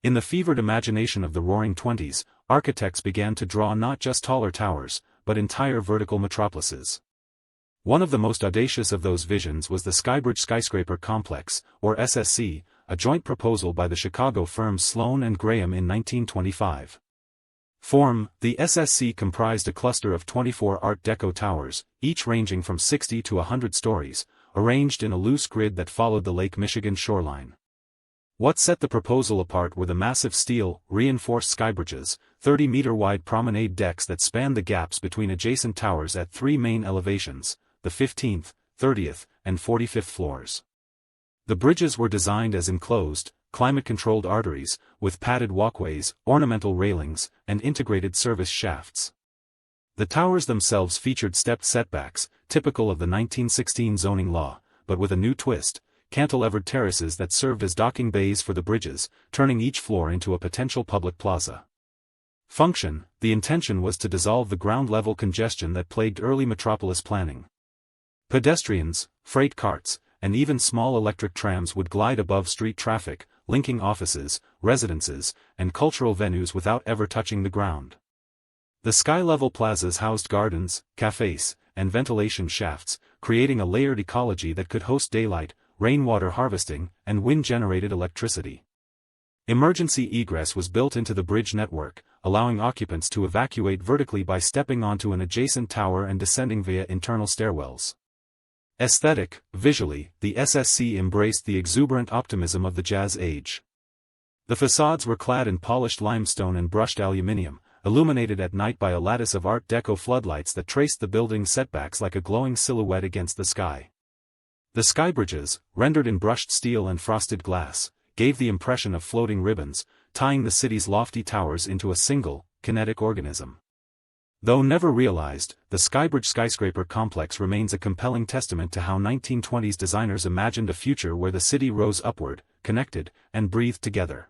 In the fevered imagination of the Roaring Twenties, architects began to draw not just taller towers, but entire vertical metropolises. One of the most audacious of those visions was the Skybridge Skyscraper Complex, or SSC, a joint proposal by the Chicago firms Sloan and Graham in 1925. The SSC comprised a cluster of 24 Art Deco towers, each ranging from 60 to 100 stories, arranged in a loose grid that followed the Lake Michigan shoreline. What set the proposal apart were the massive steel, reinforced skybridges, 30-meter-wide promenade decks that spanned the gaps between adjacent towers at three main elevations, the 15th, 30th, and 45th floors. The bridges were designed as enclosed, climate-controlled arteries, with padded walkways, ornamental railings, and integrated service shafts. The towers themselves featured stepped setbacks, typical of the 1916 zoning law, but with a new twist: cantilevered terraces that served as docking bays for the bridges, turning each floor into a potential public plaza. Function: the intention was to dissolve the ground-level congestion that plagued early metropolis planning. Pedestrians, freight carts, and even small electric trams would glide above street traffic, linking offices, residences, and cultural venues without ever touching the ground. The sky-level plazas housed gardens, cafes, and ventilation shafts, creating a layered ecology that could host daylight, rainwater harvesting, and wind-generated electricity. Emergency egress was built into the bridge network, allowing occupants to evacuate vertically by stepping onto an adjacent tower and descending via internal stairwells. Aesthetic: visually, the SSC embraced the exuberant optimism of the Jazz Age. The facades were clad in polished limestone and brushed aluminium, illuminated at night by a lattice of Art Deco floodlights that traced the building's setbacks like a glowing silhouette against the sky. The skybridges, rendered in brushed steel and frosted glass, gave the impression of floating ribbons, tying the city's lofty towers into a single, kinetic organism. Though never realized, the Skybridge Skyscraper Complex remains a compelling testament to how 1920s designers imagined a future where the city rose upward, connected, and breathed together.